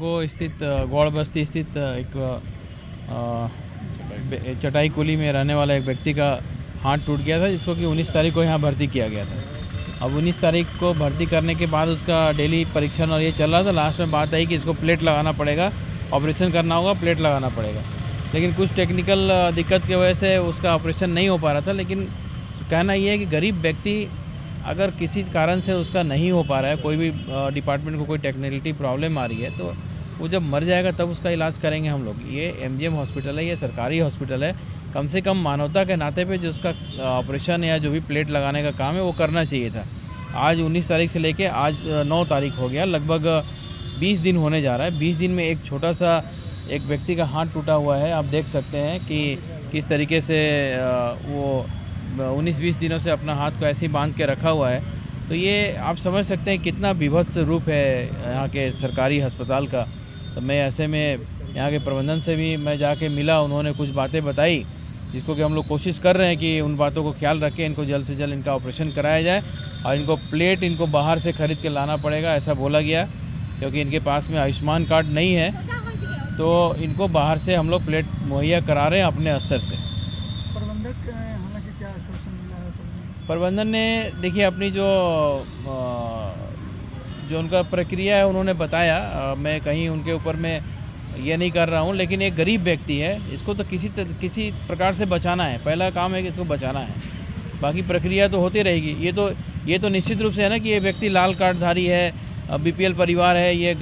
को स्थित गौड़ बस्ती स्थित एक चटाई कुली में रहने वाला एक व्यक्ति का हाथ टूट गया था, जिसको कि 19 तारीख को यहाँ भर्ती किया गया था। अब 19 तारीख को भर्ती करने के बाद उसका डेली परीक्षण और ये चल रहा था। लास्ट में बात आई कि इसको प्लेट लगाना पड़ेगा, ऑपरेशन करना होगा, प्लेट लगाना पड़ेगा। लेकिन कुछ टेक्निकल दिक्कत की वजह से उसका ऑपरेशन नहीं हो पा रहा था। लेकिन कहना ये है कि गरीब व्यक्ति अगर किसी कारण से उसका नहीं हो पा रहा है, कोई भी डिपार्टमेंट को कोई टेक्निकलिटी प्रॉब्लम आ रही है, तो वो जब मर जाएगा तब उसका इलाज करेंगे हम लोग। ये एमजीएम हॉस्पिटल है, ये सरकारी हॉस्पिटल है। कम से कम मानवता के नाते पे जो उसका ऑपरेशन या जो भी प्लेट लगाने का काम है वो करना चाहिए था। आज 19 तारीख से लेके आज 9 तारीख हो गया, लगभग 20 दिन होने जा रहा है। 20 दिन में एक छोटा सा एक व्यक्ति का हाथ टूटा हुआ है। आप देख सकते हैं कि किस तरीके से वो 19-20 दिनों से अपना हाथ को ऐसे ही बांध के रखा हुआ है। तो ये आप समझ सकते हैं कितना बीभत्स रूप है यहाँ के सरकारी अस्पताल का। तो मैं ऐसे में यहाँ के प्रबंधन से भी मैं जाके मिला, उन्होंने कुछ बातें बताई, जिसको कि हम लोग कोशिश कर रहे हैं कि उन बातों को ख्याल रखें, इनको जल्द से जल्द इनका ऑपरेशन कराया जाए और इनको प्लेट इनको बाहर से ख़रीद के लाना पड़ेगा, ऐसा बोला गया। क्योंकि इनके पास में आयुष्मान कार्ड नहीं है, तो इनको बाहर से हम लोग प्लेट मुहैया करा रहे हैं अपने स्तर से। प्रबंधक हालांकि क्या आश्वासन मिला है प्रबंधन ने देखिए अपनी जो उनका प्रक्रिया है उन्होंने बताया। मैं कहीं उनके ऊपर में ये नहीं कर रहा हूँ, लेकिन एक गरीब व्यक्ति है, इसको तो किसी प्रकार से बचाना है। पहला काम है कि इसको बचाना है, बाकी प्रक्रिया तो होती रहेगी। ये तो निश्चित रूप से है ना कि ये व्यक्ति लाल कार्डधारी है, बीपीएल परिवार है, ये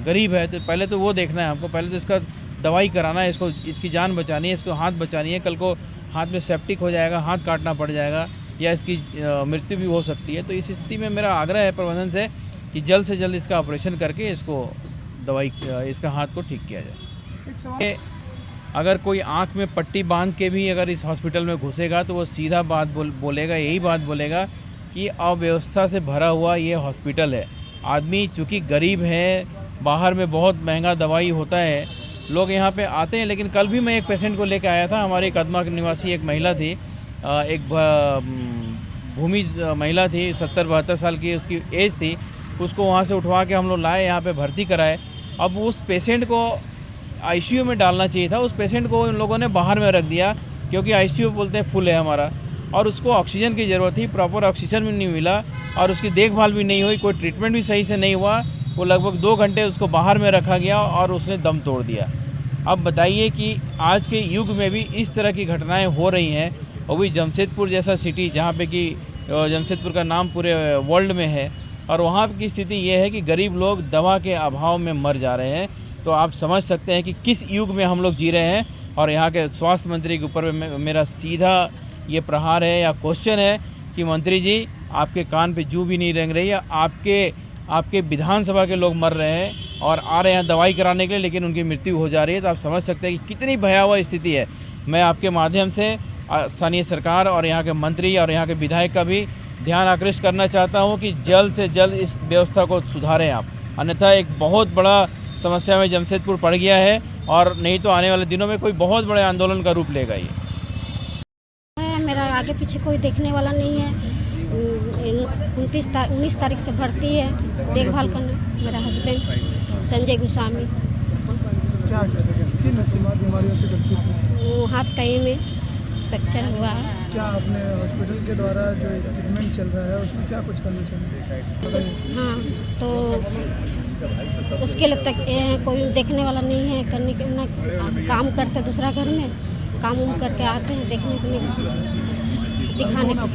गरीब है। तो पहले तो वो देखना है हमको, पहले तो इसका दवाई कराना है, इसकी जान बचानी है, इसको हाथ बचानी है। कल को हाथ में सेप्टिक हो जाएगा, हाथ काटना पड़ जाएगा या इसकी मृत्यु भी हो सकती है। तो इस स्थिति में मेरा आग्रह है प्रबंधन से कि जल्द से जल्द इसका ऑपरेशन करके इसका हाथ को ठीक किया जाए। अगर कोई आंख में पट्टी बांध के भी अगर इस हॉस्पिटल में घुसेगा तो वो सीधा बात बोलेगा, यही बात बोलेगा कि अव्यवस्था से भरा हुआ ये हॉस्पिटल है। आदमी चूँकि गरीब है, बाहर में बहुत महंगा दवाई होता है, लोग यहाँ पे आते हैं। लेकिन कल भी मैं एक पेशेंट को लेकर आया था, हमारी कदमा निवासी एक महिला थी, एक भूमि महिला थी, 70-72 साल की उसकी एज थी। उसको वहाँ से उठवा के हम लोग लाए, यहाँ पे भर्ती कराए। अब उस पेशेंट को आईसीयू में डालना चाहिए था, उस पेशेंट को उन लोगों ने बाहर में रख दिया, क्योंकि आईसीयू बोलते हैं फुल है हमारा, और उसको ऑक्सीजन की ज़रूरत थी, प्रॉपर ऑक्सीजन भी नहीं मिला और उसकी देखभाल भी नहीं हुई, कोई ट्रीटमेंट भी सही से नहीं हुआ। वो लगभग 2 घंटे उसको बाहर में रखा गया और उसने दम तोड़ दिया। अब बताइए कि आज के युग में भी इस तरह की घटनाएँ हो रही हैं, और भी जमशेदपुर जैसा सिटी जहाँ पे कि जमशेदपुर का नाम पूरे वर्ल्ड में है, और वहाँ की स्थिति ये है कि गरीब लोग दवा के अभाव में मर जा रहे हैं। तो आप समझ सकते हैं कि किस युग में हम लोग जी रहे हैं। और यहाँ के स्वास्थ्य मंत्री के ऊपर मेरा सीधा ये प्रहार है या क्वेश्चन है कि मंत्री जी, आपके कान पे जूं भी नहीं रेंग रही है। आपके विधानसभा के लोग मर रहे हैं और आ रहे हैं दवाई कराने के लिए, लेकिन उनकी मृत्यु हो जा रही है। तो आप समझ सकते हैं कि कितनी भयावह स्थिति है। मैं आपके माध्यम से स्थानीय सरकार और यहाँ के मंत्री और यहाँ के विधायक का भी ध्यान आकृष्ट करना चाहता हूँ कि जल्द से जल्द इस व्यवस्था को सुधारें आप, अन्यथा एक बहुत बड़ा समस्या में जमशेदपुर पड़ गया है, और नहीं तो आने वाले दिनों में कोई बहुत बड़े आंदोलन का रूप लेगा ये। मेरा आगे पीछे कोई देखने वाला नहीं है। 19 तारीख से भर्ती है, देखभाल करना मेरा हस्बैंड संजय गोस्वामी। क्या किन बीमारियों से ग्रसित हैं? वो हाथ कहीं में फ्रैक्चर हुआ है। क्या आपने हॉस्पिटल के द्वारा जो ट्रीटमेंट चल रहा है उसमें क्या कुछ कंडीशन है? हाँ, तो उसके लिए तक कोई देखने वाला नहीं है, करने के ना काम करते दूसरा घर में काम करके आते हैं देखने के लिए, दिखाने को।